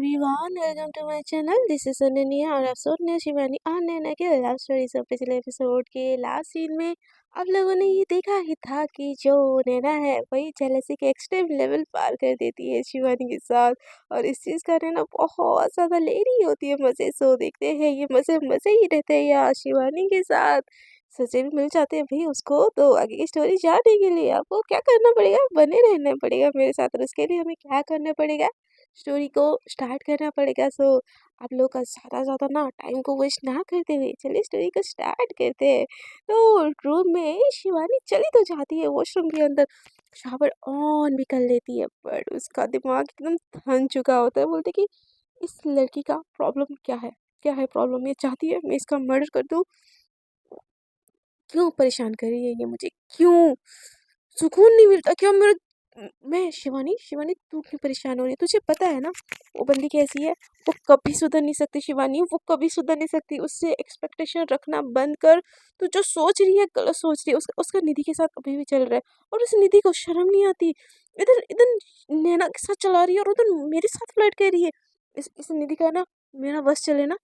Everyone, welcome to my channel. This is Ananya और आप सुन रहे हैं शिवानी और नैना के लव स्टोरी। सब पिछले एपिसोड के लास्ट सीन में आप लोगों ने ये देखा ही था कि जो नैना है वही जेलसी के एक्सट्रीम लेवल पार कर देती है शिवानी के साथ। और इस चीज़ का नैना बहुत ज़्यादा ले रही होती है मज़े। सो देखते हैं ये मज़े मज़े ही रहते हैं या शिवानी के साथ सचे भी मिल जाते हैं भाई उसको। तो आगे की स्टोरी जानने के लिए आपको क्या करना पड़ेगा, बने रहना पड़ेगा मेरे साथ। और उसके लिए हमें क्या करना पड़ेगा, स्टोरी को स्टार्ट करना पड़ेगा। सो आप लोग का ज़्यादा ना टाइम को वेस्ट ना करते हुए चलिए स्टोरी को स्टार्ट करते हैं। तो रूम में शिवानी चली तो जाती है वॉशरूम के अंदर, शावर ऑन भी कर लेती है, पर उसका दिमाग एकदम थन चुका होता है। बोलते कि इस लड़की का प्रॉब्लम क्या है प्रॉब्लम, ये चाहती है मैं इसका मर्डर कर दूँ। क्यों परेशान कर रही है ये मुझे, क्यों सुकून नहीं मिलता क्या मेरा। मैं शिवानी शिवानी तू क्यों परेशान हो रही है, तुझे पता है ना वो बंदी कैसी है। वो कभी सुधर नहीं सकती शिवानी, वो कभी सुधर नहीं सकती। उससे एक्सपेक्टेशन रखना बंद कर। तू जो सोच रही है गलत सोच रही है। उसका निधि के साथ अभी भी चल रहा है और उस निधि को शर्म नहीं आती। इधर इधर नैना के साथ चला रही है और उधर मेरे साथ फ्लर्ट कर रही है। इस निधि का ना मेरा बस चले ना,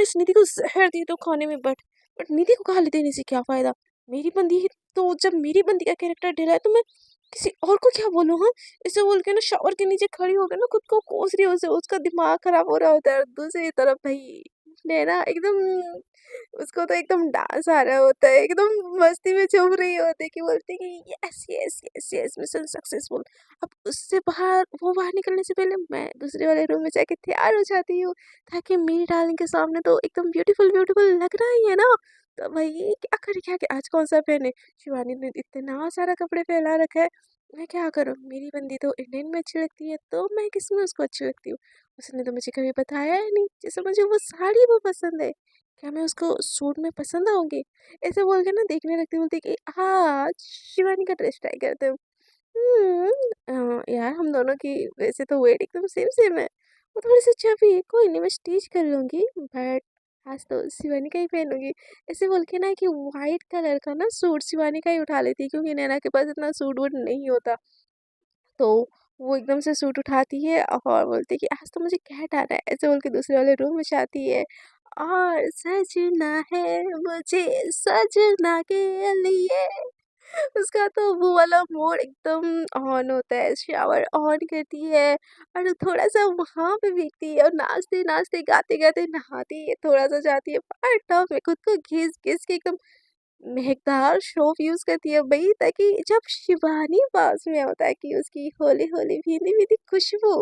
इस निधि को जहर दे दो खाने में। बट निधि को गाली देने से क्या फायदा। मेरी बंदी है, तो जब मेरी बंदी का कैरेक्टर ढीला है तो मैं किसी और को क्या बोलूँ। हाँ, इसे बोल के ना शावर के नीचे खड़ी होकर ना खुद को कोस रही है, उसे उसका दिमाग खराब हो रहा होता है। और दूसरी तरफ भाई नैना एकदम, उसको तो एकदम डांस आ रहा होता है, एकदम मस्ती में झूम रही होती है कि बोलती है कि yes yes yes yes mission successful. अब उससे बाहर वो बाहर निकलने से पहले मैं दूसरे वाले रूम में जाके तैयार हो जाती हूँ, ताकि मेरी डार्लिंग के सामने तो एकदम ब्यूटीफुल ब्यूटीफुल लग रहा ही है ना। तो भाई क्या करे आज कौन सा पहने। शिवानी ने इतना सारा कपड़े फैला रखा है, मैं क्या करूँ। मेरी बंदी तो इंडियन में अच्छी लगती है, तो मैं किसमें उसको अच्छी लगती हूँ। उसने तो मुझे कभी बताया ही नहीं, जैसे मुझे वो साड़ी वो पसंद है, क्या मैं उसको सूट में पसंद आऊंगी। ऐसे बोल के ना देखने लगती, बोलती कि आज शिवानी का ड्रेस ट्राई करते हैं। यार हम दोनों की वैसे तो वेट एकदम सेम सेम है। वो थोड़ी सी चबी है, कोई नहीं मैं स्टिच कर लूंगी, बट आज तो शिवानी का ही पहनूंगी। ऐसे बोल के ना कि वाइट कलर का ना सूट शिवानी का ही उठा लेती है, क्योंकि नैना के पास इतना सूट वूट नहीं होता। तो वो एकदम से सूट उठाती है और बोलती है कि आज तो मुझे कैट आना है। ऐसे बोल के दूसरे वाले रूम में जाती है और सजना है मुझे सजना के लिए। उसका तो वो वाला मोड एकदम ऑन होता है, शावर ऑन करती है और थोड़ा सा वहां पे भीगती है और नाचते नाचते गाते गाते नहाती है, थोड़ा सा जाती है पर टब में खुद को घिस घिस के एकदम महकदार सोप यूज करती है भाई, ताकि जब शिवानी पास में होता है कि उसकी होली होली भीनी भीनी खुशबू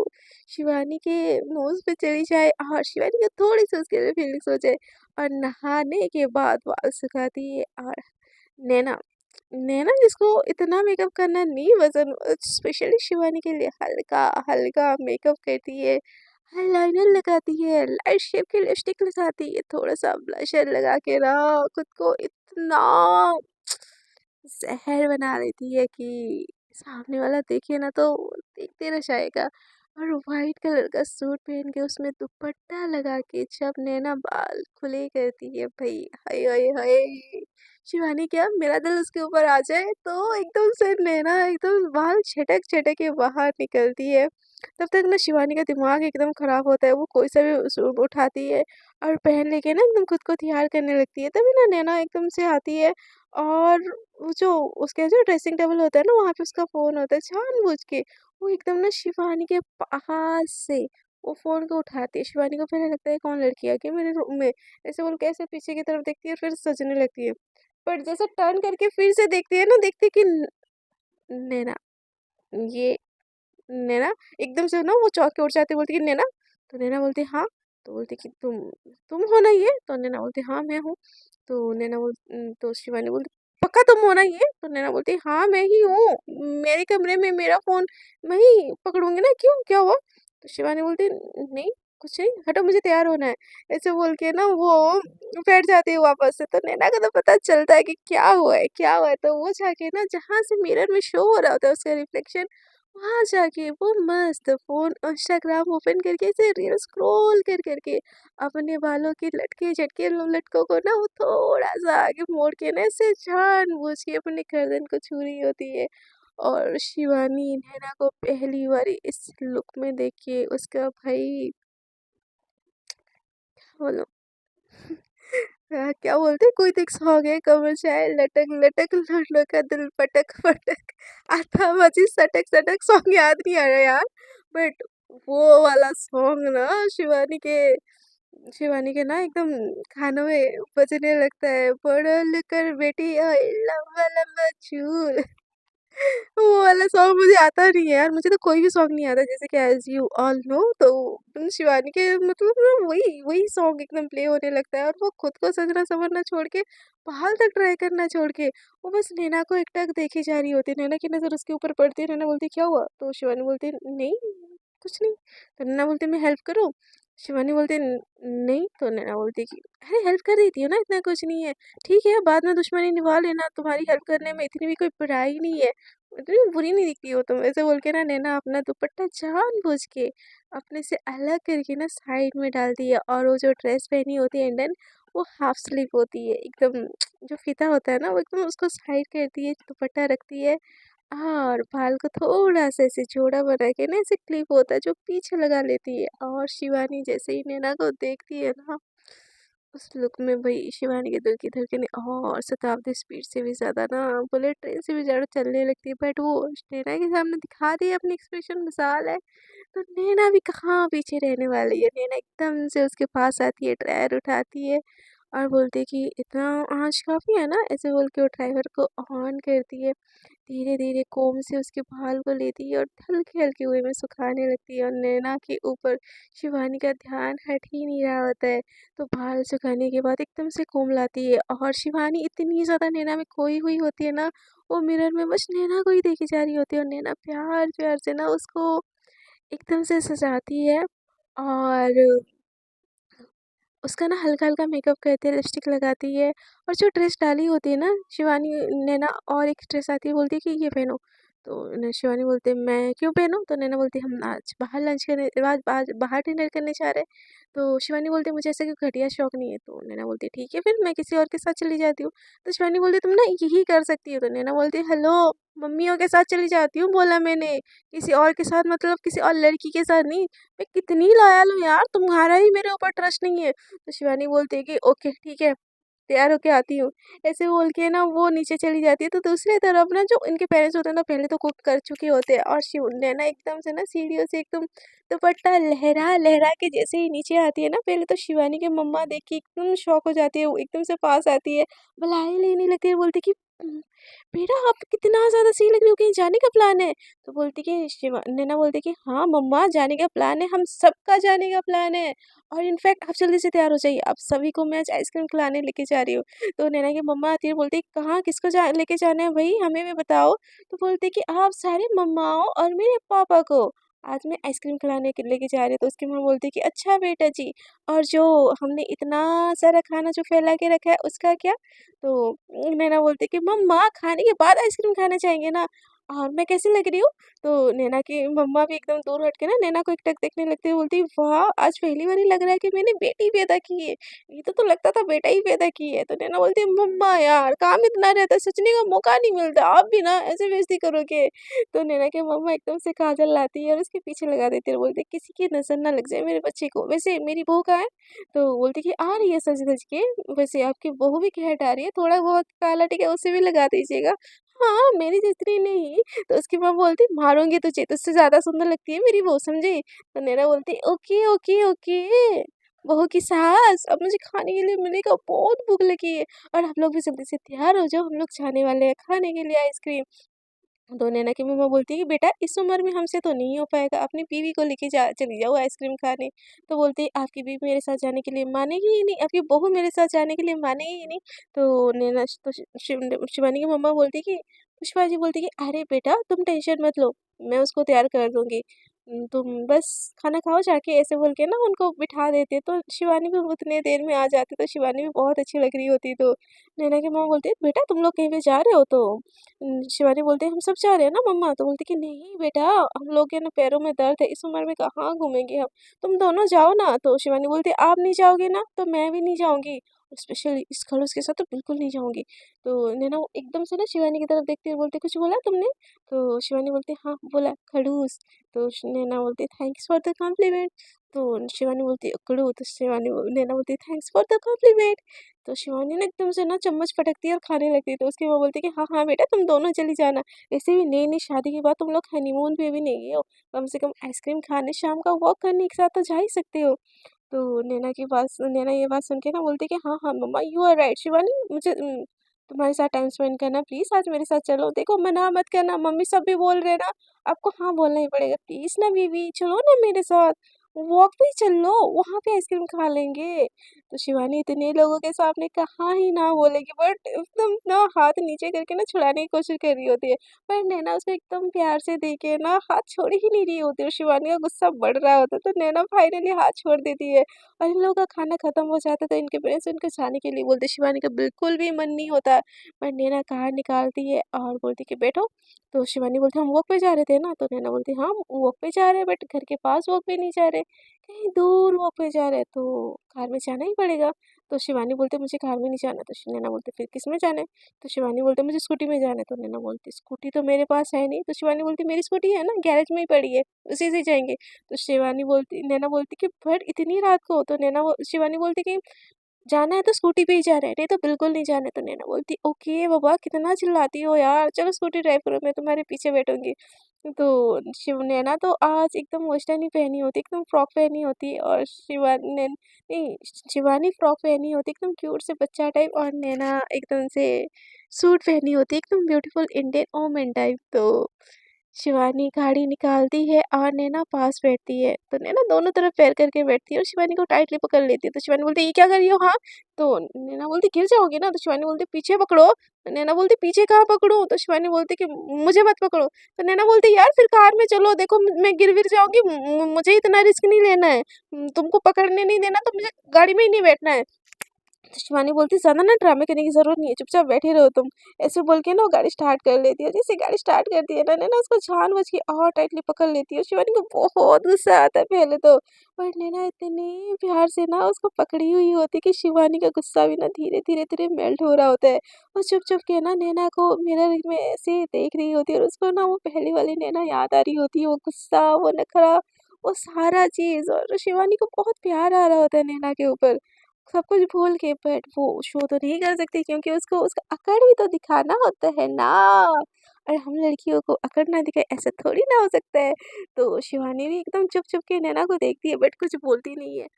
शिवानी के नोज पे चली जाए और शिवानी को थोड़ी सी उसके लिए फीलिंग्स हो जाए। और नहाने के बाद बाल सुखाती है। और नैना नैना जिसको इतना मेकअप करना नहीं पसंद, स्पेशली शिवानी के लिए हल्का हल्का मेकअप करती है। आईलाइनर लगाती है, लाइट शेप की लिपस्टिक लगाती है, थोड़ा सा ब्लशर लगा के ना खुद को इतना जहर बना देती है कि सामने वाला देखे ना तो देखते रह जाएगा। और वाइट कलर का सूट पहन के उसमें दुपट्टा लगा के जब नैना बाल खुले करती है भाई, हाय हाय हाय। शिवानी क्या मेरा दिल उसके ऊपर आ जाए तो एकदम से नैना एकदम बाल छटक छटक के बाहर निकलती है। तब तक ना शिवानी का दिमाग एकदम खराब होता है, वो कोई सा भी सूट उठाती है और पहन लेके ना एकदम खुद को तैयार करने लगती है। तभी ना नैना एकदम से आती है और वो जो उसके जो ड्रेसिंग टेबल होता है ना वहाँ पे उसका फ़ोन होता है, जानबूझ के वो एकदम ना शिवानी के पास से वो फ़ोन को उठाती है। शिवानी को पहले लगता है कौन लड़की आ गई मेरे रूम में, ऐसे बोल के ऐसे पीछे की तरफ देखती है फिर सजने लगती है। पर जैसे टर्न करके फिर से देखती है ना, देखती है कि नैना, ये नैना एकदम से ना वो चौंक के उठ जाती है, बोलती है नैना। तो नैना बोलती है हाँ। तो बोलती कि तुम हो ना ये। तो नैना बोलती हाँ मैं हूँ। तो तो शिवानी बोलती पक्का तुम हो ना ये। तो नैना बोलती हाँ मैं ही हूँ, मेरे कमरे में मेरा फोन मैं ही पकड़ूंगी ना, क्यों क्या हुआ। तो शिवानी बोलती नहीं कुछ नहीं, हटो मुझे तैयार होना है। ऐसे बोल के ना वो बैठ जाती है वापस से। तो नैना को तो पता चलता है कि क्या हुआ है। तो वो जाके ना जहाँ से मिरर में शो हो रहा होता है उसका रिफ्लेक्शन, वहाँ जाके वो मस्त फ़ोन इंस्टाग्राम ओपन करके ऐसे रील स्क्रॉल कर करके अपने बालों के लटके झटके लटकों को ना वो थोड़ा सा आगे मोड़ के ना ऐसे जानबूझ के अपने गर्दन को छू रही होती है। और शिवानी नैना को पहली बार इस लुक में देख के उसका भाई बोलो क्या बोलते हैं, कोई तो एक सॉन्ग है, कमर चाहे लटक लटक लड़नों का दिल पटक पटक आता बजी सटक सटक, सॉन्ग याद नहीं आ रहा यार, बट वो वाला सॉन्ग ना शिवानी के ना एकदम खानों में बजने लगता है, पढ़ कर बेटी ओए लंबा लंबा चूल। वो वाला सॉन्ग मुझे आता नहीं है यार, मुझे तो कोई भी सॉन्ग नहीं आता, जैसे कि एज यू ऑल नो, तो शिवानी के मतलब ना वही वही सॉन्ग एकदम प्ले होने लगता है, और वो खुद को सजना संवरना छोड़ के बाल तक ट्राई करना छोड़ के वो बस नैना को एकटक देखी जा रही होती है। नैना की नज़र उसके ऊपर पड़ती है, नैना बोलती क्या हुआ, तो शिवानी बोलती है नहीं कुछ नहीं, तो नैना बोलती मैं हेल्प करूँ, शिवानी बोलती नहीं, तो नैना बोलती कि अरे हेल्प कर देती हो ना, इतना कुछ नहीं है, ठीक है बाद में दुश्मनी निभा लेना, तुम्हारी हेल्प करने में इतनी भी कोई बुराई नहीं है, इतनी बुरी नहीं दिखती हो तुम, ऐसे बोल के ना नैना अपना दुपट्टा जानबूझ के अपने से अलग करके ना साइड में डालती है, और वो जो ड्रेस पहनी होती है इंडियन, वो हाफ स्लीव होती है एकदम, जो फीता होता है ना वो एकदम उसको साइड करती है, दुपट्टा रखती है, और बाल को थोड़ा सा ऐसे जोड़ा बना के ना ऐसे क्लिप होता है जो पीछे लगा लेती है, और शिवानी जैसे ही नैना को देखती है ना, उस लुक में भाई शिवानी के दिल की धड़कनें और शताब्दी स्पीड से भी ज़्यादा ना, बुलेट ट्रेन से भी ज़्यादा चलने लगती है, बट वो नैना के सामने दिखा दी अपनी एक्सप्रेशन मिसाल है, तो नैना भी कहाँ पीछे रहने वाली है, नैना एकदम से उसके पास आती है, ड्रायर उठाती है और बोलती है कि इतना आँच काफ़ी है ना, ऐसे बोल के वो ड्राइवर को ऑन करती है, धीरे धीरे कोम से उसके बाल को लेती है और हल्के हल्के वे में सुखाने लगती है, और नैना के ऊपर शिवानी का ध्यान हट ही नहीं रहा होता है, तो बाल सुखाने के बाद एकदम से कोम लाती है, और शिवानी इतनी ज़्यादा नैना में खोई हुई होती है ना, वो मिरर में बस नैना को ही देखी जा रही होती है, और नैना प्यार प्यार से ना उसको एकदम से सजाती है, और उसका ना हल्का-हल्का मेकअप करती है, लिपस्टिक लगाती है, और जो ड्रेस डाली होती है ना शिवानी नैना, और एक ड्रेस आती है, बोलती है कि ये पहनो, तो शिवानी बोलती है मैं क्यों पहनूं, तो नैना बोलती है हम आज बाहर लंच करने, आज बाहर डिनर करने जा रहे हैं, तो शिवानी बोलती है मुझे ऐसा कोई घटिया शौक नहीं है, तो नैना बोलती है ठीक है फिर मैं किसी और के साथ चली जाती हूँ, तो शिवानी बोलती है तुम ना यही कर सकती हो, तो नैना बोलती है हेलो, मम्मियों के साथ चली जाती हूँ बोला मैंने, किसी और के साथ मतलब किसी और लड़की के साथ नहीं, मैं कितनी लॉयल हूँ यार, तुम्हारा ही मेरे ऊपर ट्रस्ट नहीं है, तो शिवानी बोलती है कि ओके ठीक है, तैयार होके आती हूँ। ऐसे बोल के ना वो नीचे चली जाती है, तो दूसरी तरफ ना जो इनके पेरेंट्स होते हैं ना पहले तो कुक कर चुके होते हैं, और शिव नैना एकदम से ना सीढ़ियों से एकदम दुपट्टा लहरा लहरा के जैसे ही नीचे आती है ना, पहले तो शिवानी की मम्मा देख के एकदम शॉक हो जाती है, वो एकदम से पास आती है, बुलाए लेने लगती है, बोलती कि बेटा आप कितना ज़्यादा सही लग रही हो, कहीं जाने का प्लान है? तो बोलती कि शिवा नैना बोलती कि हाँ मम्मा जाने का प्लान है, हम सबका जाने का प्लान है, और इनफैक्ट आप जल्दी से तैयार हो जाइए, आप सभी को मैं आज आइसक्रीम खिलाने लेके जा रही हूँ। तो नैना की मम्मा आती है, बोलती है कहाँ किसको जा लेके जाना है भई हमें भी बताओ? तो बोलती है कि आप सारे मम्माओं और मेरे पापा को आज मैं आइसक्रीम खिलाने के लेके जा रही हूँ। तो उसकी माँ बोलती है कि अच्छा बेटा जी, और जो हमने इतना सारा खाना जो फैला के रखा है उसका क्या? तो नैना बोलती है कि मम्मा खाने के बाद आइसक्रीम खाना चाहेंगे ना, और मैं कैसी लग रही हूँ? तो नैना की मम्मा भी एकदम दूर हट के ना नैना को एकटक देखने लगती है, बोलती है वाह! आज पहली बार ही लग रहा है कि मैंने बेटी पैदा की है, ये तो लगता था बेटा ही पैदा की है। तो नैना बोलती है मम्मा यार काम इतना रहता है, सोचने का मौका नहीं मिलता, आप भी ना ऐसे बेइज़्ज़ती करोगे। तो नैना की मम्मा एकदम से काजल लाती है और उसके पीछे लगा देती है और बोलती है किसी की नज़र ना लग जाए मेरे बच्चे को। वैसे मेरी बहू कहाँ है? तो बोलती कि आ रही है सज-धज के, वैसे आपकी बहू भी कहट आ रही है, थोड़ा बहुत काला टीका उसे भी लगा दीजिएगा। हाँ, मेरी जितनी नहीं। तो उसकी माँ बोलती मारूँगी तुझे, तुझसे ज़्यादा सुंदर लगती है मेरी बहू समझी? तो नैना बोलती ओके, ओके, ओके। बहू की सास अब मुझे खाने के लिए मिलेगा, बहुत भूख लगी है, और आप लोग भी जल्दी से तैयार हो जाओ, हम लोग जाने वाले हैं खाने के लिए आइसक्रीम। तो नैना की मम्मा बोलती है कि बेटा इस उम्र में हमसे तो नहीं हो पाएगा, अपनी बीवी को लेके जा चली जाओ आइसक्रीम खाने। तो बोलती है आपकी बीवी मेरे साथ जाने के लिए मानेगी ही नहीं, आपकी बहू मेरे साथ जाने के लिए मानेगी ही नहीं। तो नैना तो शिवानी की मम्मा बोलती है कि पुष्पा जी बोलती है कि अरे बेटा तुम टेंशन मत लो, मैं उसको तैयार कर दूंगी। तुम बस खाना खाओ जाके, ऐसे बोल के ना उनको बिठा देते, तो शिवानी भी उतने देर में आ जाती, तो शिवानी भी बहुत अच्छी लग रही होती। तो नैना की मम्मा बोलती है बेटा तुम लोग कहीं पे जा रहे हो? तो शिवानी बोलती है हम सब जा रहे हैं ना मम्मा, तो बोलती कि नहीं बेटा हम लोग के ना पैरों में दर्द है, इस उम्र में कहाँ घूमेंगे हम, तुम दोनों जाओ ना। तो शिवानी बोलती आप नहीं जाओगे ना तो मैं भी नहीं जाऊंगी, स्पेशली इस खड़ूस के साथ तो बिल्कुल नहीं जाऊँगी। तो नैना वो एकदम से ना शिवानी की तरफ देखते हुए बोलते, कुछ बोला तुमने? तो शिवानी बोलती, हाँ, बोला खड़ूस। तो नैना बोलती, थैंक्स फॉर द कॉम्प्लीमेंट। तो शिवानी बोलती, उकड़ू। तो नैना बोलती, थैंक्स फॉर द कॉम्प्लीमेंट। तो शिवानी ना एकदम से ना चम्मच पटकती है और खाने लगती है। तो उसकी माँ बोलती है कि हाँ हाँ बेटा, तुम दोनों चली जाना। वैसे भी नई नई शादी के बाद तुम लोग हनीमून पे भी नहीं गए हो, कम से कम आइसक्रीम खाने शाम का वॉक करने एक साथ तो जा ही सकते हो। तो नैना ये बात सुन के ना बोलती है कि हाँ हाँ मम्मा, यू आर राइट शिवानी, मुझे तुम्हारे साथ टाइम स्पेंड करना, प्लीज़ आज मेरे साथ चलो। देखो मना मत करना, मम्मी सब भी बोल रहे हैं ना, आपको हाँ बोलना ही पड़ेगा। प्लीज़ ना बीवी, चलो ना मेरे साथ, वॉक पे ही चल लो, वहाँ पे आइसक्रीम खा लेंगे। तो शिवानी इतने लोगों के सामने कहाँ ही ना बोलेगी, बट एकदम ना हाथ नीचे करके ना छुड़ाने की कोशिश कर रही होती है। पर नैना उसको एकदम प्यार से देके ना हाथ छोड़ ही नहीं रही होती और शिवानी का गुस्सा बढ़ रहा होता है। तो नैना फाइनली हाथ छोड़ देती है और इन लोगों का खाना खत्म हो जाता है। तो इनके पेरेंट्स उनको जाने के लिए बोलते, शिवानी का बिल्कुल भी मन नहीं होता, पर नैना कार निकालती है और बोलती कि बैठो। तो शिवानी बोलती, हम वॉक पे जा रहे थे ना? तो नैना बोलती, हाँ वॉक पे जा रहे हैं, बट घर के पास वॉक पे नहीं जा रहे, कहीं दूर वॉक पे जा रहे हैं, तो कार में जाना ही पड़ेगा। तो शिवानी बोलते, मुझे कार में नहीं जाना। तो नैना बोलते, फिर किस में जाना है? तो शिवानी बोलते, मुझे स्कूटी में जाना है। तो नैना बोलती, स्कूटी तो मेरे पास है नहीं। तो शिवानी बोलती, मेरी स्कूटी है ना, गैरेज में ही पड़ी है, उसी से जाएंगे। तो नैना बोलती कि बट इतनी रात को? तो शिवानी बोलती कि जाना है तो स्कूटी पे ही जाना है, नहीं तो बिल्कुल नहीं जाना है। तो नैना बोलती, ओके बाबा, कितना चिल्लाती हो यार, चलो स्कूटी ड्राइव करो, मैं तुम्हारे पीछे बैठूंगी। तो शिव नैना तो आज एकदम वेस्टर्न ही पहनी होती, एकदम फ्रॉक पहनी होती, और शिवानी फ्रॉक पहनी होती एकदम क्यूट से बच्चा टाइप, और नैना एकदम से सूट पहनी होती एकदम ब्यूटीफुल इंडियन वोमेन टाइप। तो शिवानी गाड़ी निकालती है और नैना पास बैठती है। तो नैना दोनों तरफ पैर करके बैठती है और शिवानी को टाइटली पकड़ लेती है। तो शिवानी बोलती है, ये क्या कर रही हो? हाँ। तो नैना बोलती, गिर जाओगी ना? तो शिवानी बोलती, पीछे पकड़ो। तो नैना बोलती, पीछे कहाँ पकड़ूं? तो शिवानी बोलती कि मुझे मत पकड़ो। तो नैना बोलती, यार फिर कार में चलो, देखो मैं गिर विर जाऊंगी, मुझे इतना रिस्क नहीं लेना है, तुमको पकड़ने नहीं देना तो मुझे गाड़ी में ही नहीं बैठना है। तो शिवानी बोलती, ज़्यादा ना ड्रामे करने की ज़रूरत नहीं है, चुपचाप बैठे रहो तुम। ऐसे बोल के ना वो गाड़ी स्टार्ट कर लेती है। जैसे गाड़ी स्टार्ट करती है ना, नैना उसको जानबूझ के और टाइटली पकड़ लेती है। शिवानी को बहुत गुस्सा आता है पहले तो, पर नैना इतने प्यार से ना उसको पकड़ी हुई होती है कि शिवानी का गुस्सा भी ना धीरे धीरे धीरे मेल्ट हो रहा होता है। और चुप चुप के ना नैना को मिरर में ऐसे देख रही होती है, और उसको ना वो पहली वाली नैना याद आ रही होती है, वो गुस्सा, वो नखरा, वो सारा चीज़। और शिवानी को बहुत प्यार आ रहा होता है नैना के ऊपर, सब कुछ भूल के, बट वो शो तो नहीं कर सकती क्योंकि उसको उसका अकड़ भी तो दिखाना होता है ना। और हम लड़कियों को अकड़ ना दिखाए ऐसा थोड़ी ना हो सकता है। तो शिवानी भी एकदम चुप चुप के नैना को देखती है, बट कुछ बोलती नहीं है।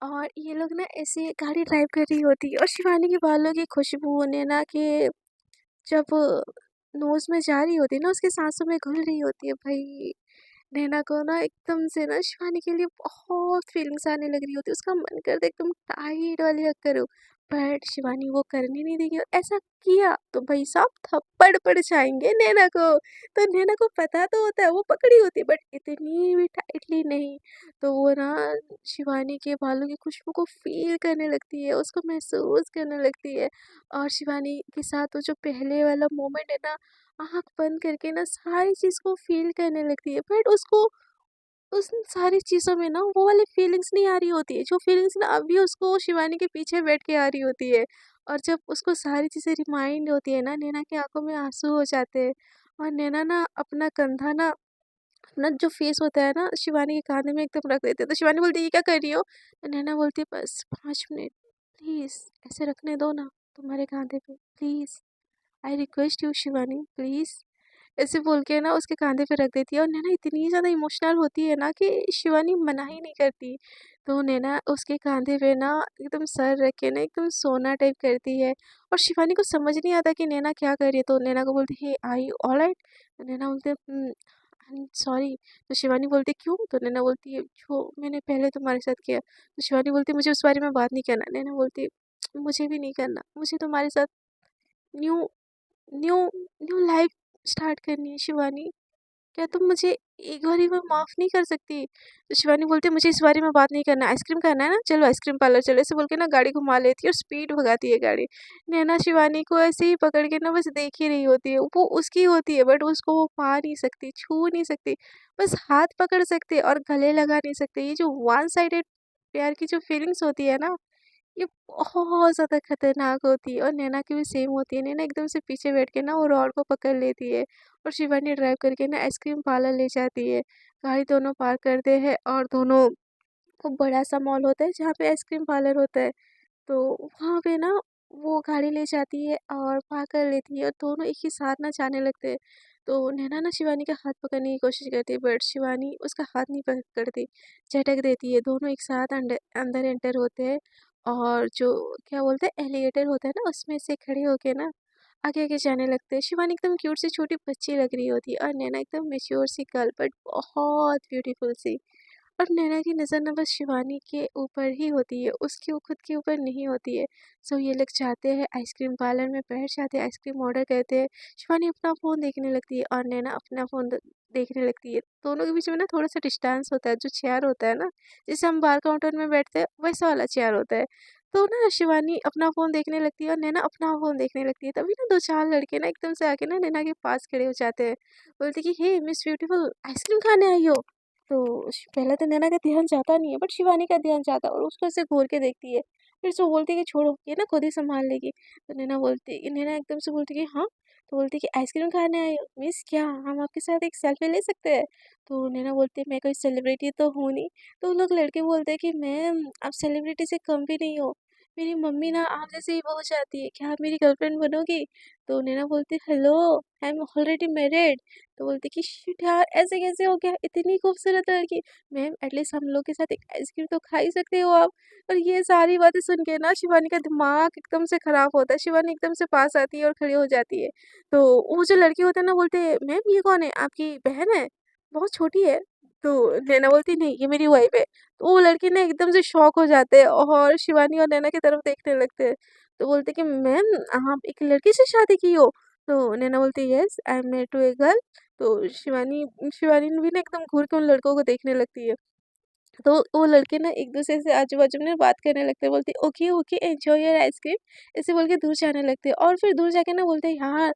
और ये लोग ना ऐसे गाड़ी ड्राइव कर रही होती है और शिवानी के बालों की खुशबू नैना के जब नोज में जा रही होती है ना, उसके सांसों में घुल रही होती है भाई। नैना को ना एकदम से ना शिवानी के लिए बहुत फीलिंग्स आने लग रही होती है, उसका मन करता है एकदम टाइट वाली हग करो, बट शिवानी वो करने नहीं देगी। और ऐसा किया तो भाई साहब थप्पड़ पड़ जाएंगे नैना को। तो नैना को पता तो होता है, वो पकड़ी होती है, बट इतनी भी टाइटली नहीं। तो वो ना शिवानी के बालों की खुशबू को फील करने लगती है, उसको महसूस करने लगती है। और शिवानी के साथ वो जो पहले वाला मोमेंट है ना, आँख बंद करके ना सारी चीज़ को फ़ील करने लगती है, बट उसको उस सारी चीज़ों में ना वो वाली फीलिंग्स नहीं आ रही होती है, जो फीलिंग्स ना अभी उसको शिवानी के पीछे बैठ के आ रही होती है। और जब उसको सारी चीज़ें रिमाइंड होती है ना, नैना की आँखों में आँसू हो जाते हैं, और नैना ना अपना कंधा ना, अपना जो फेस होता है ना, शिवानी के काँधे में एकदम रख देते हैं। तो शिवानी बोलती है, ये क्या कर रही हो? तो नैना बोलती है, बस 5 मिनट प्लीज़, ऐसे रखने दो ना तुम्हारे काँधे पे, please, I request you Shivani please. ऐसे बोल के ना उसके कांधे पे रख देती है, और नैना इतनी ज़्यादा इमोशनल होती है ना कि शिवानी मना ही नहीं करती। तो नैना उसके कांधे पे ना एकदम सर रख के ना एकदम सोना टाइप करती है, और शिवानी को समझ नहीं आता कि नैना क्या कर रही है। तो नैना को बोलती है, आई ऑलराइट? तो नैना बोलते, आई एम सॉरी। तो शिवानी बोलती, क्यों? तो नैना बोलती है, जो मैंने पहले तुम्हारे साथ किया। तो शिवानी बोलती, मुझे उस बारे में बात नहीं करना। नैना बोलती, मुझे भी नहीं करना, मुझे तुम्हारे साथ new new new life start करनी है शिवानी। क्या तुम मुझे एक बारी में माफ़ नहीं कर सकती? तो शिवानी बोलती है, मुझे इस बारे में बात नहीं करना, आइसक्रीम खाना है ना, चलो आइसक्रीम पार्लर चलो। ऐसे बोल के ना गाड़ी घुमा लेती है और स्पीड भगाती है गाड़ी। नैना शिवानी को ऐसे ही पकड़ के ना बस देख ही रही होती है, वो उसकी होती है, बट उसको वो पा नहीं सकती, छू नहीं सकती, बस हाथ पकड़ सकते और गले लगा नहीं सकते। ये जो वन साइडेड प्यार की जो फीलिंग्स होती है ना, ये बहुत ज़्यादा खतरनाक होती है और नैना की भी सेम होती है। नैना एकदम से पीछे बैठ के ना वो रॉड को पकड़ लेती है और शिवानी ड्राइव करके ना आइसक्रीम पार्लर ले जाती है। गाड़ी दोनों पार्क करते हैं और दोनों खूब बड़ा-सा मॉल होता है जहाँ पे आइसक्रीम पार्लर होता है। तो वहाँ पे ना वो गाड़ी ले जाती है और पार कर लेती है और दोनों एक ही साथ ना जाने लगते हैं। तो नैना ना शिवानी का हाथ पकड़ने की कोशिश करती है बट शिवानी उसका हाथ नहीं पकड़ती, झटक देती है। दोनों एक साथ अंदर एंटर होते हैं और जो क्या बोलते हैं एलिवेटर होता है ना उसमें से खड़े होके ना आगे-आगे जाने लगते हैं। शिवानी एकदम क्यूट सी छोटी बच्ची लग रही होती है और नैना एकदम मैच्योर सी गर्ल बट बहुत ब्यूटीफुल सी। और नैना की नज़र ना बस शिवानी के ऊपर ही होती है, उसके खुद के ऊपर नहीं होती है। सो ये लोग जाते हैं आइसक्रीम पार्लर में बैठ जाते हैं, आइसक्रीम ऑर्डर करते हैं। शिवानी अपना फ़ोन देखने लगती है और नैना अपना फ़ोन देखने लगती है। दोनों के बीच में ना थोड़ा सा डिस्टेंस होता है, जो चेयर होता है ना जैसे हम बार काउंटर में बैठते हैं वैसा वाला चेयर होता है। तो ना शिवानी अपना फ़ोन देखने लगती है और नैना अपना फ़ोन देखने लगती है। तभी ना दो चार लड़के ना एकदम से आके ना नैना के पास खड़े हो जाते हैं, बोलते कि हे मिस ब्यूटीफुल आइसक्रीम खाने आई हो। तो पहले तो नैना का ध्यान जाता नहीं है बट शिवानी का ध्यान जाता है और उसको ऐसे घूर के देखती है। फिर से वो बोलती है कि छोड़ो ये ना खुद ही संभाल लेगी। तो नैना एकदम से बोलती है कि हाँ। तो बोलती है कि आइसक्रीम खाने आए हो मिस, क्या हम आपके साथ एक सेल्फी ले सकते हैं। तो नैना बोलती है मैं कोई सेलिब्रिटी तो हूँ नहीं। तो वो लोग लड़के बोलते हैं कि मैम आप सेलिब्रिटी से कम भी नहीं हो, मेरी मम्मी ना आप जैसे ही बहू चाहती है, क्या आप मेरी गर्लफ्रेंड बनोगी। तो नैना बोलती है hello I am already married. तो बोलती कि शिट यार ऐसे कैसे हो गया, इतनी खूबसूरत लड़की। मैम एटलीस्ट हम लोग के साथ एक आइसक्रीम तो खा ही सकते हो आप। और ये सारी बातें सुन के ना शिवानी का दिमाग एकदम से खराब होता है। शिवानी एकदम से पास आती है और खड़ी हो जाती है। तो वो जो लड़के होते हैं ना बोलते हैं मैम ये कौन है, आपकी बहन है, बहुत छोटी है। तो नैना बोलती नहीं ये मेरी वाइफ है। तो वो लड़के ना एकदम से शॉक हो जाते हैं और शिवानी और नैना की तरफ देखने लगते हैं। तो बोलते कि मैम आप एक लड़की से शादी की हो। तो नैना बोलती yes I am married to a girl. तो शिवानी भी ना एकदम घूर के उन लड़कों को देखने लगती है। तो वो लड़के ना एक-दूसरे से आजू-बाजू में बात करने लगते हैं, बोलते हैं okay, okay enjoy your ice cream, ऐसे बोल के दूर जाने लगते हैं और फिर दूर जाके ना बोलते हैं यार,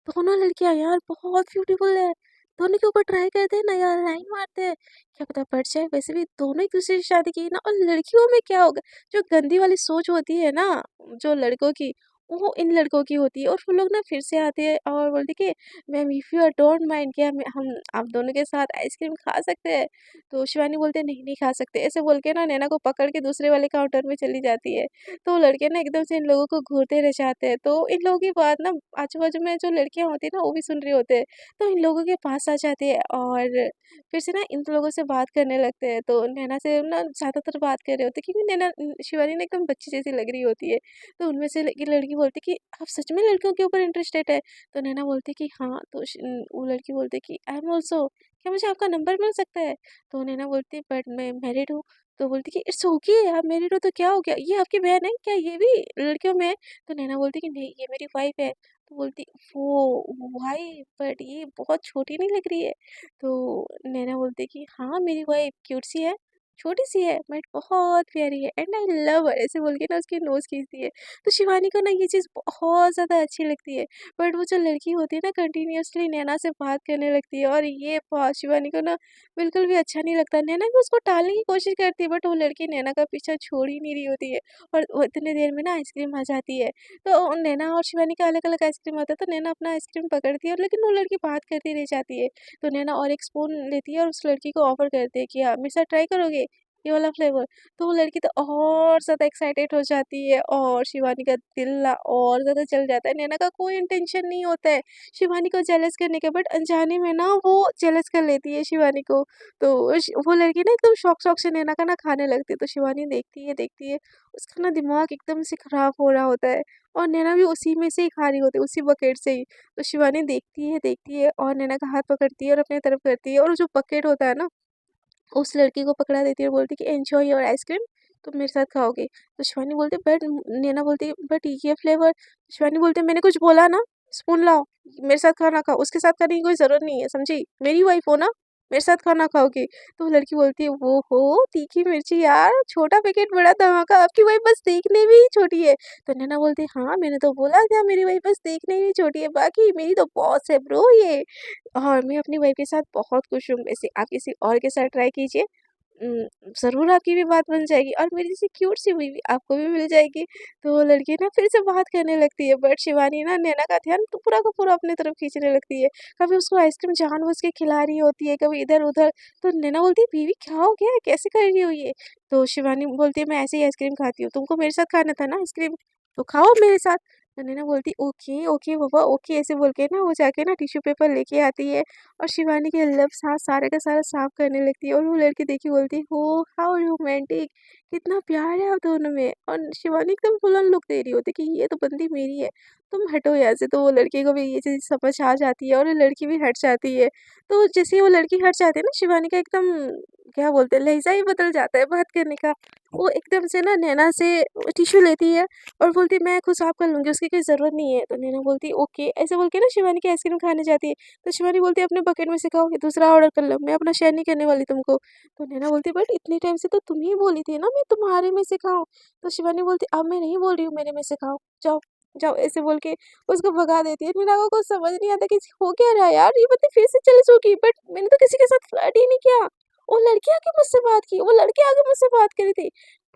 दोनों लड़कियाँ यार बहुत ब्यूटीफुल है, दोनों के ऊपर ट्राई करते हैं ना यार, लाइन मारते हैं, क्या पता पड़ जाए। वैसे भी दोनों एक-दूसरे से शादी की है ना और लड़कियों में क्या होगा, जो गंदी वाली सोच होती है ना, जो लड़कों की, वो इन लड़कों की होती है और वो लोग ना फिर से आते हैं और बोलते कि ma'am if you don't mind क्या हम आप दोनों के साथ आइसक्रीम खा सकते हैं। तो शिवानी बोलते हैं नहीं, नहीं खा सकते, ऐसे बोल के ना नैना को पकड़ के दूसरे वाले काउंटर में चली जाती है। तो लड़के ना एकदम से इन लोगों को घूरते रह जाते हैं। तो इन लोगों की बात ना आजू-बाजू में जो लड़कियाँ होती हैं ना वो भी सुन रहे होते हैं। तो इन लोगों के पास आ जाते हैं और फिर से ना इन लोगों से बात करने लगते हैं। तो नैना से ना ज़्यादातर बात कर रहे होते हैं क्योंकि शिवानी ना एकदम बच्ची जैसी लग रही होती है। तो उनमें से एक लड़की बोलती है कि आप सच में लड़कियों के ऊपर इंटरेस्टेड है? तो नैना बोलती है कि हाँ। तो वो लड़की बोलती है कि आई एम ऑल्सो, क्या मुझे आपका नंबर मिल सकता है? तो नैना बोलती है बट मैं मैरिड हूँ। तो बोलती कि इट्स ओके आप मैरिड हो तो क्या हो गया? ये आपकी बहन है? क्या ये भी लड़कियों में है? तो नैना बोलती कि नहीं ये मेरी वाइफ है। तो बोलती वो वाइफ बट ये बहुत छोटी नहीं लग रही है? तो नैना बोलती कि हाँ मेरी वाइफ क्यूट सी है, छोटी-सी है बट बहुत प्यारी है एंड आई लव हर, ऐसे बोल के ना उसकी नोज़ खींचती है। तो शिवानी को ना ये चीज़ बहुत ज़्यादा अच्छी लगती है। बट वो जो लड़की होती है ना कंटिन्यूअसली नैना से बात करने लगती है और ये बात शिवानी को ना बिल्कुल भी अच्छा नहीं लगता। नैना भी उसको टालने की कोशिश करती है बट वो लड़की नैना का पीछा छोड़ ही नहीं रही होती है और वो इतनी देर में ना आइसक्रीम आ जाती है। तो नैना और शिवानी का अलग-अलग आइसक्रीम आता है तो नैना अपना आइसक्रीम पकड़ती है और लेकिन वो लड़की बात करती रह जाती है। तो नैना और एक स्पून लेती है और उस लड़की को ऑफ़र करती है कि आप मेरे साथ ट्राई करोगे? ये वाला फ्लेवर? तो वो लड़की तो और ज़्यादा एक्साइटेड हो जाती है और शिवानी का दिल ना और ज़्यादा जल जाता है। नैना का कोई इंटेंशन नहीं होता है शिवानी को जेलस करने का बट अनजाने में ना वो जेलस कर लेती है शिवानी को। तो वो लड़की ना एकदम शौक-शौक से नैना का ना खाने लगती है। तो शिवानी देखती है, उसका ना दिमाग एकदम से खराब हो रहा होता है और नैना भी उसी में से ही खा रही होती है, उसी बकेट से ही। तो शिवानी देखती है और नैना का हाथ पकड़ती है और अपनी तरफ करती है और जो बकेट होता है ना उस लड़की को पकड़ा देती है और बोलती है कि एन्जॉय योर आइसक्रीम, तुम मेरे साथ खाओगे। तो शिवानी बोलती है बट नैना बोलती है बट ये फ्लेवर। शिवानी बोलती है मैंने कुछ बोला ना? स्पून लाओ, मेरे साथ खाना खाओ, उसके साथ खाने की कोई ज़रूरत नहीं है, समझी? मेरी वाइफ़ हो ना, मेरे साथ खाना खाओगी। तो वो लड़की बोलती है वो हो तीखी मिर्ची यार, छोटा पैकेट बड़ा धमाका, आपकी वाइफ़ बस देखने में ही छोटी है। तो नैना बोलती है हाँ, मैंने तो बोला था मेरी वाइफ़ बस देखने में ही छोटी है, बाकी मेरी तो बॉस है ब्रो ये। और मैं अपनी वाइफ़ के साथ बहुत खुश हूँ, वैसे आप किसी और के साथ ट्राई कीजिए। ज़रूर आपकी भी बात बन जाएगी और मेरी जैसी क्यूट सी हुई भी आपको भी मिल जाएगी। तो वो लड़की ना फिर से बात करने लगती है, बट शिवानी ना नैना का ध्यान तो पूरा का पूरा अपनी तरफ खींचने लगती है। कभी उसको आइसक्रीम जानबूझ के खिला रही होती है, कभी इधर-उधर। तो नैना बोलती है, "बीवी क्या हो गया है? कैसे कर रही हो ये?" तो शिवानी बोलती है, "मैं ऐसे ही आइसक्रीम खाती हूँ, तुमको मेरे साथ खाना था ना आइसक्रीम, तो खाओ मेरे साथ।" तो नैना बोलती, "ओके, ओके बाबा, ओके" ऐसे बोल के ना वो जाके ना टिश्यू पेपर लेके आती है और शिवानी के लिप्स हाथ सारे का सारा साफ करने लगती है और वो लड़की देखी बोलती है, "ओह! हाउ रोमांटिक, कितना प्यार है आप दोनों में।" और शिवानी एकदम फुल ऑन लुक दे रही होती है कि ये तो बंदी मेरी है, तुम हटो यहाँ से। तो वो लड़की को भी ये चीज़ समझ आ जाती है और वो लड़की भी हट जाती है। तो जैसे ही वो लड़की हट जाती है ना, शिवानी का एकदम क्या बोलते हैं, लहज़ा ही बदल जाता है बात करने का। वो एकदम से ना नैना से टिश्यू लेती है और बोलती है, "मैं खुद साफ कर लूँगी, उसकी कोई ज़रूरत नहीं है।" तो नैना बोलती है, "ओके" ऐसे बोल के ना शिवानी की आइसक्रीम खाने जाती है। तो शिवानी बोलती है, "अपने बकेट में से खाओ, ये दूसरा ऑर्डर कर लो, मैं अपना शेयर नहीं करने वाली तुमको।" तो नैना बोलती है, "बट इतने टाइम से तो तुम ही बोली थी ना मैं तुम्हारे में से खाऊँ।" तो शिवानी बोलती है, "अब मैं नहीं बोल रही हूँ मेरे में से खाओ, जाओ, जाओ" ऐसे बोल के उसको भगा देती है। नैना को कुछ समझ नहीं आता कि हो क्या रहा है यार, ये बंदी फिर से जेलस हो गई, बट मैंने तो किसी के साथ फ्लर्ट ही नहीं किया। वो लड़की आके मुझसे बात की, वो लड़की आके मुझसे बात करी थी।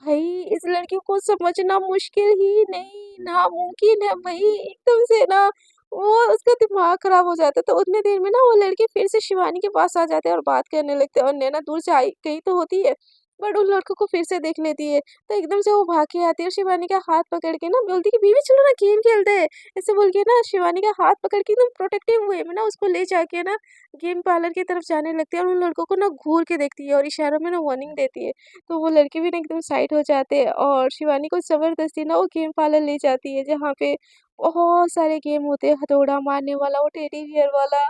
भाई इस लड़की को समझना मुश्किल ही नहीं, नामुमकिन है भई। एकदम से ना वो उसका दिमाग खराब हो जाता है। तो उतनी देर में ना वो लड़के फिर से शिवानी के पास आ जाते हैं और बात करने लगते हैं और नैना दूर से आई गई तो होती है, बट उन लड़कों को फिर से देख लेती है। तो एकदम से वो भाग के आती है और शिवानी का हाथ पकड़ के ना बोलती है कि बीवी चलो ना गेम खेलते हैं। ऐसे बोल के ना शिवानी का हाथ पकड़ के एकदम प्रोटेक्टिव वे में ना उसको ले जाके ना गेम पार्लर की तरफ जाने लगती है और उन लड़कों को ना घूर के देखती है और इशारों में ना वार्निंग देती है। तो वो लड़के भी ना एकदम साइड हो जाते हैं और शिवानी को ज़बरदस्ती ना वो गेम पार्लर ले जाती है, जहाँ पे बहुत सारे गेम होते हैं, हथौड़ा मारने वाला, वो टेडी बियर वाला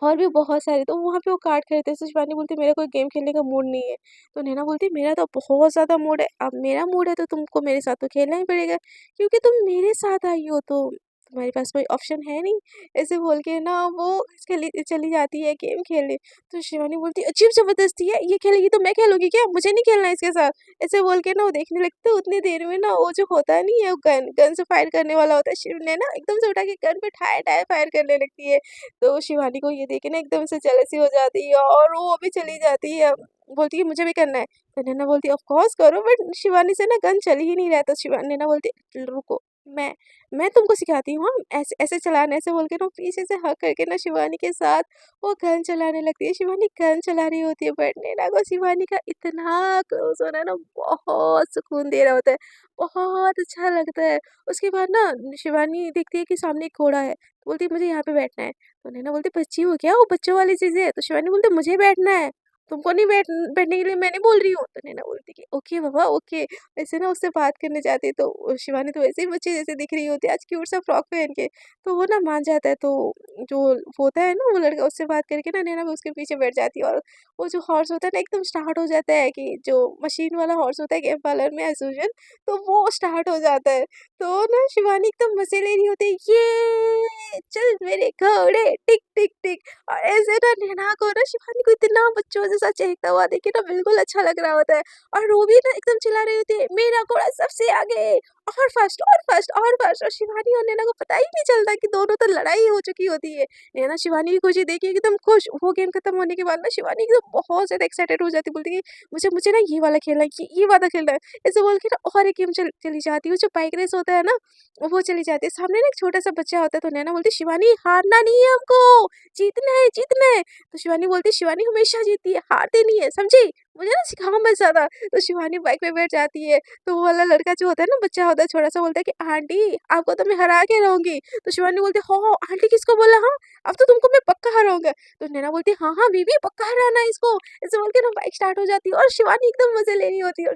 और भी बहुत सारे। तो वहाँ पे वो कार्ड खरीदते हैं, तो शिवानी बोलती है, "मेरा कोई गेम खेलने का मूड नहीं है।" तो नैना बोलती है, "मेरा तो बहुत ज़्यादा मूड है। अब मेरा मूड है तो तुमको मेरे साथ तो खेलना ही पड़ेगा, क्योंकि तुम मेरे साथ आई हो तो तुम्हारे पास कोई ऑप्शन है नहीं।" ऐसे बोल के ना वो चली चली जाती है गेम खेलने। तो शिवानी बोलती है, "अजीब ज़बरदस्ती है, ये खेलेगी तो मैं खेलूँगी क्या? मुझे नहीं खेलना है इसके साथ।" ऐसे बोल के ना वो देखने लगती है। उतनी देर में ना वो जो होता नहीं है, वो गन गन से फायर करने वाला होता है, शिव ने ना एकदम से उठा के गन पे ठाए ठाए फायर करने लगती है। तो शिवानी को ये देख के ना एकदम से जेलसी हो जाती है और वो भी चली जाती है। बोलती है, "मुझे भी करना है।" तो नैना बोलती है, "ऑफ कोर्स करो।" बट शिवानी से ना गन चल ही नहीं रहा। तो नैना बोलती है, "रुको, मैं मैं तुमको सिखाती हूँ, हाँ, ऐसे ऐसे चलाना है।" ऐसे बोल के ना वो पीछे से हग करके ना शिवानी के साथ वो गन चलाने लगती है। शिवानी गन चला रही होती है, बट नैना को शिवानी का इतना क्लोज होना ना बहुत सुकून दे रहा होता है, बहुत अच्छा लगता है। उसके बाद ना शिवानी देखती है कि सामने एक घोड़ा है, तो बोलती है, "मुझे यहाँ पे बैठना है।" तो नैना बोलती, "बच्ची हो क्या? वो बच्चों वाली चीज़ है।" तो शिवानी बोलती, "मुझे बैठना है, तुमको नहीं बैठने के लिए मैं नहीं बोल रही हूँ।" तो नैना बोलती कि ओके बाबा ओके। ऐसे ना उससे बात करने जाती है, तो शिवानी तो वैसे ही बच्चे जैसे दिख रही होती है, आज क्यूट सा फ्रॉक पहन के। तो वो ना मान जाता है, तो जो होता है ना वो लड़का, उससे बात करके ना नैना भी उसके पीछे बैठ जाती है और वो जो हॉर्स होता है ना एकदम स्टार्ट हो जाता है, कि जो मशीन वाला हॉर्स होता है गेम पार्लर में एज़ यूजुअल, तो वो स्टार्ट हो जाता है। तो ना शिवानी एकदम मज़े ले रही होती है, ये चल मेरे घोड़े टिक टिक टिक। और ऐसे ना नैना को ना शिवानी को इतना बच्चों जैसा चहकता हुआ देख के ना बिल्कुल अच्छा लग रहा होता है और वो भी ना एकदम चिल्ला रही होती है, "मेरा घोड़ा सबसे आगे, और फर्स्ट और फर्स्ट और फर्स्ट।" और शिवानी और नैना को पता ही नहीं चलता कि दोनों तो लड़ाई हो चुकी होती है। नैना शिवानी की खुशी देख के एकदम खुश। वो गेम खत्म होने के बाद ना शिवानी एकदम बहुत ज़्यादा एक्साइटेड हो जाती है, बोलती है, "मुझे मुझे ना ये वाला खेलना है, ये वाला खेलना है।" ऐसे बोल के ना और एक गेम चली जाती है, वो जो बाइक रेस होता है ना, वो चली जाती है। सामने ना एक छोटा-सा बच्चा होता है, तो नैना बोलती है, "शिवानी हारना नहीं है हमको, जीतना है, जीतना है।" तो शिवानी बोलती है, "शिवानी हमेशा जीतती है, हारती नहीं है, समझी? मुझे ना सिखाओ मत ज़्यादा।" तो शिवानी बाइक पे बैठ जाती है, तो वो वाला लड़का जो होता है ना, बच्चा होता है छोटा-सा, बोलता है कि आंटी आपको तो मैं हरा के रहूँगी। तो शिवानी बोलती है, "हो, आंटी किसको बोला हाँ? अब तो तुमको मैं पक्का हराऊँगा।" तो नैना बोलती है, "हाँ, हाँ बीबी पक्का हराना है इसको।" ऐसे बोल के ना बाइक स्टार्ट हो जाती है और शिवानी एकदम मज़े ले रही होती है और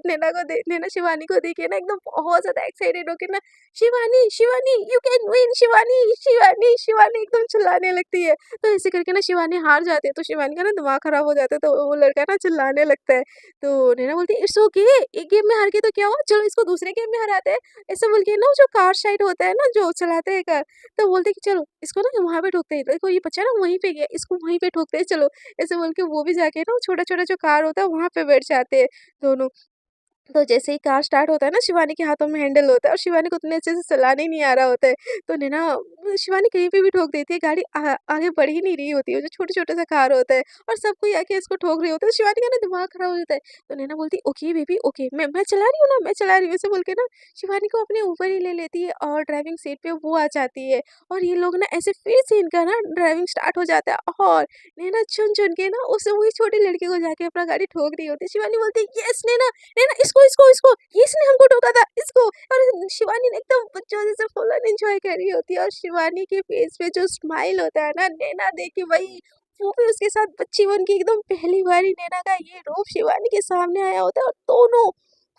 नैना शिवानी को देख के ना एकदम बहुत ज़्यादा एक्साइटेड होके ना, "Shivani, Shivani you can win Shivani, Shivani, Shivani" एकदम चिल्लाने लगती है। तो ऐसे करके ना शिवानी हार जाती है, तो शिवानी का ना दिमाग खराब हो जाता है, तो वो लड़का ना चिल्लाने लगता है। तो नैना बोलती है, "इट्स ओके, एक गेम में हार गए तो क्या हुआ? चलो इसको दूसरे गेम में हराते हैं।" ऐसे बोल के ना जो कार साइड होता है ना, जो चलाते हैं कार, तो बोलते हैं कि चलो इसको ना वहाँ पे ठोकते हैं। देखो ये बच्चा ना वहीं पे गया, इसको वहीं पे ठोकते हैं चलो। ऐसे बोल के वो भी जाके ना छोटा-छोटा जो कार होता है वहाँ पे बैठ जाते हैं दोनों। तो जैसे ही कार स्टार्ट होता है ना, शिवानी के हाथों में हैंडल होता है और शिवानी को उतने अच्छे से चलाने ही नहीं आ रहा होता है। तो नैना शिवानी कहीं पे भी ठोक देती है, गाड़ी आगे बढ़ ही नहीं रही होती है, जो छोटे-छोटे सा कार होता है और सब कोई आके इसको ठोक रहे होते हैं, तो शिवानी का ना दिमाग खराब हो जाता है। तो नैना बोलती है, "ओके बेबी ओके, मैं चला रही हूँ ना, मैं चला रही हूँ।" ऐसे बोल के ना शिवानी को अपने ऊपर ही ले लेती है और ड्राइविंग सीट पे वो आ जाती है और ये लोग ना ऐसे फिर से इनका ना ड्राइविंग स्टार्ट हो जाता है और नैना चुन-चुन के ना उस वही छोटी लड़की को जाके अपना गाड़ी ठोक रही होती है। शिवानी बोलती है, "यस नैना, नैना इसको इसको इसको ये इसने हमको टोका था इसको।" और शिवानी ने एकदम बच्चों जैसे फुल ऑन एंजॉय कर रही होती है और शिवानी के फेस पे जो स्माइल होता है ना, नैना देख के वही वो भी उसके साथ बच्ची बन के एकदम पहली बारी नैना का ये रूप शिवानी के सामने आया होता है और दोनों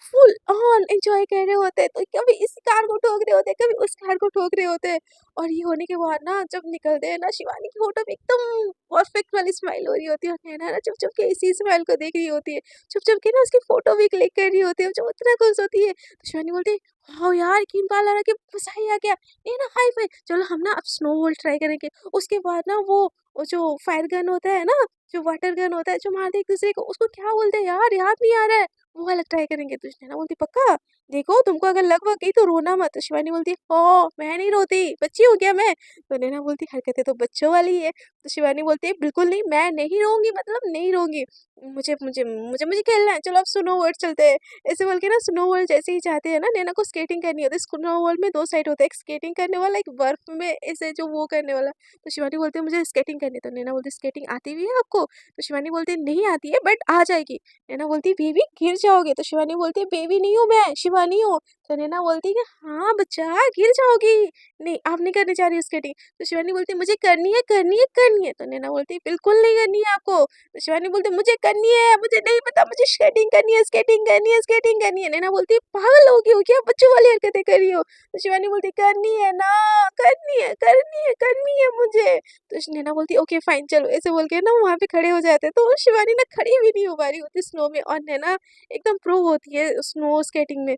फुल ऑन एंजॉय कर रहे होते हैं। तो कभी इस कार को ठोक रहे होते हैं, कभी उस कार को ठोक रहे होते हैं और ये होने के बाद ना जब निकलते हैं ना, शिवानी की फोटो में एकदम परफेक्ट वाली स्माइल हो रही होती है और नैना ना चुप-चुप के इसी स्माइल को देख रही होती है। चुप-चुप के ना उसकी फ़ोटो भी क्लिक कर रही होती है, जो इतना खुश होती है। तो शिवानी बोलती है, "वाओ यार! किन पार्लर आके मज़ा ही आ गया। ये ना हाई फाई चलो हम ना अब स्नो वर्ल्ड ट्राई करेंगे।" उसके बाद ना वो जो फायर गन होता है ना, जो वाटर गन होता है, जो मारते हैं एक-दूसरे को, उसको क्या बोलते हैं यार? याद नहीं आ रहा है। वो वाला ट्राई करेंगे। तो नैना बोलती, "पक्का? देखो तुमको अगर लग वग गई तो रोना मत।" तो शिवानी बोलती है, "ओह! मैं नहीं रोती, बच्ची हूँ क्या मैं?" तो नैना बोलती, "हरकतें तो बच्चों वाली है।" तो शिवानी बोलती है, "बिल्कुल नहीं, मैं नहीं रोऊँगी मतलब नहीं रोऊँगी। मुझे मुझे मुझे मुझे खेलना है, चलो अब स्नो वर्ल्ड चलते हैं।" ऐसे बोल के ना स्नो वर्ल्ड जैसे ही जाते हैं ना, नैना को स्केटिंग करनी होती है। स्नो वर्ल्ड में 2 साइड होता है, एक स्केटिंग करने वाला, एक बर्फ में ऐसे जो वो करने वाला। तो शिवानी बोलती है, "मुझे स्केटिंग करनी है।" तो नैना बोलती है, "स्केटिंग आती भी है आपको?" तो शिवानी बोलती है, "नहीं आती है बट आ जाएगी।" नैना बोलती है, "बेबी गिर जाओगे।" तो शिवानी बोलती है, "बेबी नहीं हूँ मैं, शिवानी हूँ।" तो नैना बोलती है कि, "हाँ बच्चा गिर जाओगी। नहीं आप नहीं करने जा रही हो स्केटिंग।" तो शिवानी बोलती है, "मुझे करनी है, करनी है, करनी है।" तो नैना बोलती है, "बिल्कुल नहीं करनी है आपको।" तो शिवानी बोलती है, "मुझे करनी है, मुझे नहीं पता मुझे स्केटिंग करनी है, स्केटिंग करनी है, स्केटिंग करनी है।" नैना बोलती है, "पागल हो गई हो क्या? बच्चों वाली हरकतें कर रही हो।" तो शिवानी बोलती है, "करनी है ना, करनी है, करनी है, करनी है मुझे।" तो नैना बोलती है, "ओके फाइन चलो।" ऐसे बोल के ना वहाँ पे खड़े हो जाते हैं। तो शिवानी ना खड़ी भी नहीं हो पा रही होती स्नो में और नैना एकदम प्रो होती है स्नो स्केटिंग में।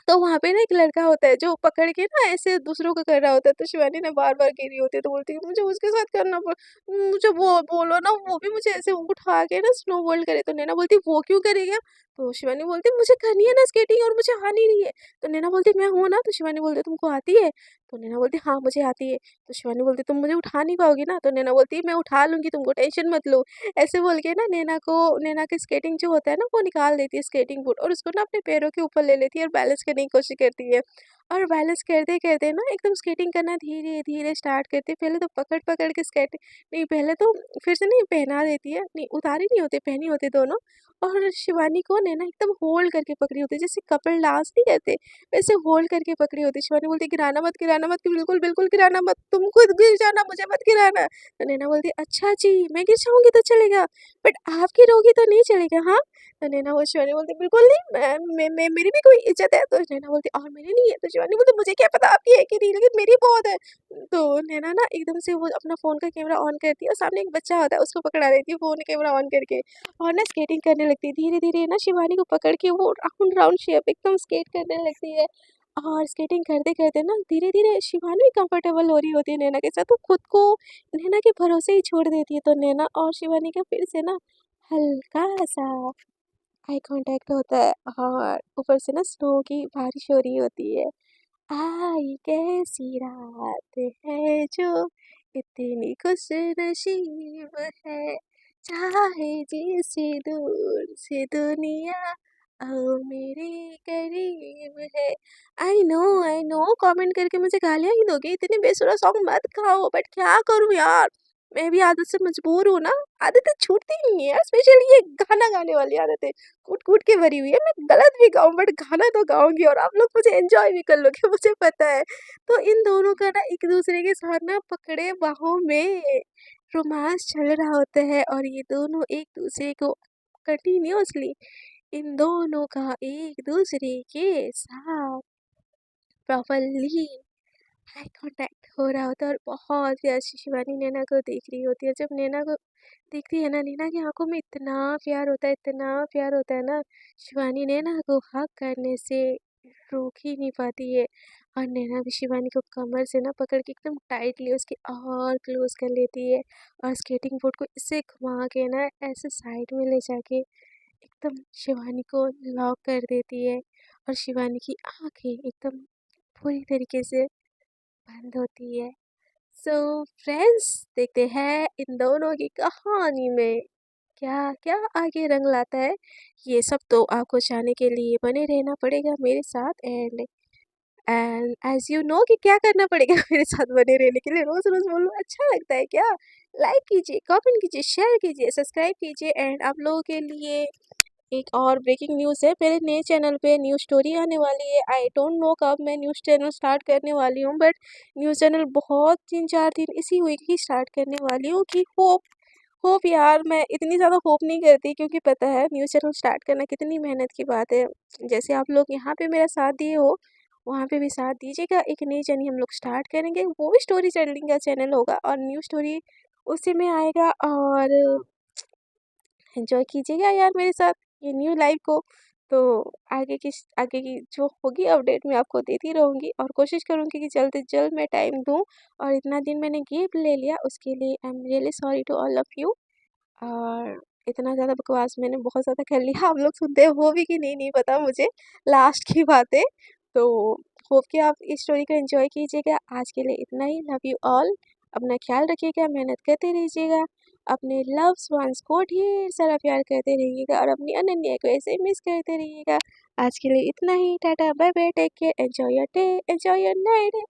तो वहाँ पे ना एक लड़का होता है जो पकड़ के ना ऐसे दूसरों को कर रहा होता है, तो शिवानी ना बार-बार गिर रही होती है, तो बोलती है मुझे उसके साथ करना मुझे वो बोलो ना वो भी मुझे ऐसे उठा के ना स्नो वर्ल्ड करे। तो नैना बोलती है वो क्यों करेगा? तो शिवानी बोलती है मुझे करनी है ना स्केटिंग और मुझे आ नहीं रही है। तो नैना बोलती है मैं हूँ ना? तो शिवानी बोलती है तुमको आती है? तो नैना बोलती है हाँ, मुझे आती है। तो शिवानी बोलती है तुम मुझे उठा नहीं पाओगी ना? तो नैना बोलती है मैं उठा लूँगी तुमको टेंशन मत लो। ऐसे बोल के ना नैना का स्केटिंग जो होता है ना वो निकाल देती है स्केटिंग बोर्ड और उसको ना अपने पैरों के ऊपर ले लेती है और बैलेंस करने की कोशिश करती है। और बैलेंस करते-करते ना एकदम स्केटिंग करना धीरे-धीरे स्टार्ट करती है। पहले तो पकड़-पकड़ के स्केटिंग नहीं पहले तो फिर से नहीं पहना देती है, नहीं उतारी नहीं होती, पहनी होती दोनों और शिवानी को नैना एकदम होल्ड करके पकड़ी होती है, जैसे कपल डांस नहीं करते, वैसे होल्ड करके पकड़ी होती है। शिवानी बोलती है, गिराना मत, बिल्कुल, बिल्कुल गिराना मत, तुम खुद गिर जाना, मुझे मत गिराना। तो नैना बोलती है, "अच्छा जी, मैं गिर जाऊँगी तो चलेगा, बट आप गिरोगी तो नहीं चलेगा, हाँ?" तो नैना वो शिवानी बोलती है, "बिल्कुल नहीं, मैं मेरी भी कोई इज़्ज़त है।" तो नैना बोलती है, "और मेरी नहीं है?" तो शिवानी बोलती है, "मुझे क्या पता आपकी है कि नहीं, लेकिन मेरी बहुत है।" तो नैना ना एकदम से वो अपना फ़ोन का कैमरा ऑन करती है और सामने एक बच्चा होता है, उसको पकड़ा देती है फ़ोन कैमरा ऑन करके और ना स्केटिंग करने लगती है। धीरे-धीरे ना शिवानी को पकड़ के वो राउंड राउंड शेप एकदम स्केट करने लगती है और स्केटिंग करते-करते ना धीरे-धीरे शिवानी भी कंफर्टेबल हो रही होती है नैना के साथ, तो खुद को नैना के भरोसे ही छोड़ देती है। तो नैना और शिवानी का फिर से ना हल्का-सा आई कॉन्टैक्ट होता है और ऊपर से ना स्नो की बारिश हो रही होती है। आई कैसी रात है जो इतनी खुशनसीब है, चाहे जिसे दूर से दुनिया आओ मेरे करीब है। आई नो कमेंट करके मुझे गालियाँ ही दोगे, इतने बेसुरा सॉन्ग मत गाओ, बट क्या करूँ यार? मैं भी आदत से मजबूर हूँ ना, आदतें छूटती नहीं है यार, स्पेशली ये गाना गाने वाली आदतें। कूट-कूट के भरी हुई है। मैं गलत भी गाऊँ बट गाना तो गाऊँगी और आप लोग मुझे एन्जॉय भी कर लोगे मुझे पता है। तो इन दोनों का ना एक-दूसरे के साथ ना पकड़े बाहों में रोमांस चल रहा होता है और ये दोनों एक-दूसरे को कंटीन्यूअसली इन दोनों का एक-दूसरे के साथ प्रॉपर्ली आई कॉन्टैक्ट हो रहा होता है और बहुत प्यार से शिवानी नैना को देख रही होती है। जब नैना को देखती है ना, नैना की आँखों में इतना प्यार होता है, इतना प्यार होता है ना, शिवानी नैना को हग करने से रोक ही नहीं पाती है और नैना भी शिवानी को कमर से ना पकड़ के एकदम टाइटली उसके और क्लोज कर लेती है और स्केटिंग बोर्ड को ऐसे घुमा के ना ऐसे साइड में ले जाके एकदम शिवानी को लॉक कर देती है और शिवानी की आंखें एकदम पूरी तरीके से बंद होती है। सो फ्रेंड्स, देखते हैं इन दोनों की कहानी में क्या क्या आगे रंग लाता है। ये सब तो आपको जानने के लिए बने रहना पड़ेगा मेरे साथ। एंड एज यू नो कि क्या करना पड़ेगा मेरे साथ बने रहने के लिए। रोज रोज बोलूँ अच्छा लगता है क्या? लाइक कीजिए, कमेंट कीजिए, शेयर कीजिए, सब्सक्राइब कीजिए। एंड आप लोगों के लिए एक और ब्रेकिंग न्यूज़ है, मेरे नए चैनल पे न्यूज़ स्टोरी आने वाली है। आई डोंट नो कब मैं न्यूज़ चैनल स्टार्ट करने वाली हूँ, बट न्यूज़ चैनल बहुत 3-4 दिन इसी वीक ही स्टार्ट करने वाली हूँ। कि होप होप यार, मैं इतनी ज़्यादा होप नहीं करती क्योंकि पता है न्यूज़ चैनल स्टार्ट करना कितनी मेहनत की बात है। जैसे आप लोग यहाँ पे मेरा साथ दिए हो, वहाँ पे भी साथ दीजिएगा। एक नई जर्नी हम लोग स्टार्ट करेंगे, वो भी स्टोरी टेलिंग का चैनल होगा और न्यू स्टोरी उसी में आएगा। और एंजॉय कीजिएगा यार मेरे साथ ये न्यू लाइफ को। तो आगे की जो होगी अपडेट मैं आपको देती रहूँगी और कोशिश करूँगी कि जल्द से जल्द मैं टाइम दूँ। और इतना दिन मैंने गैप ले लिया उसके लिए I am really sorry to all of you. और इतना ज़्यादा बकवास मैंने बहुत ज़्यादा कर लिया, आप लोग सुनते हो भी कि नहीं नहीं पता मुझे, लास्ट की बात है। तो होप कि आप इस स्टोरी को एंजॉय कीजिएगा। आज के लिए इतना ही। Love you all. अपना ख्याल रखिएगा, मेहनत करते रहिएगा, अपने लव्स वंस को ढेर सारा प्यार करते रहिएगा और अपनी अनन्या को ऐसे मिस करते रहिएगा। आज के लिए इतना ही। Tata bye bye, take care, enjoy your day, enjoy your night.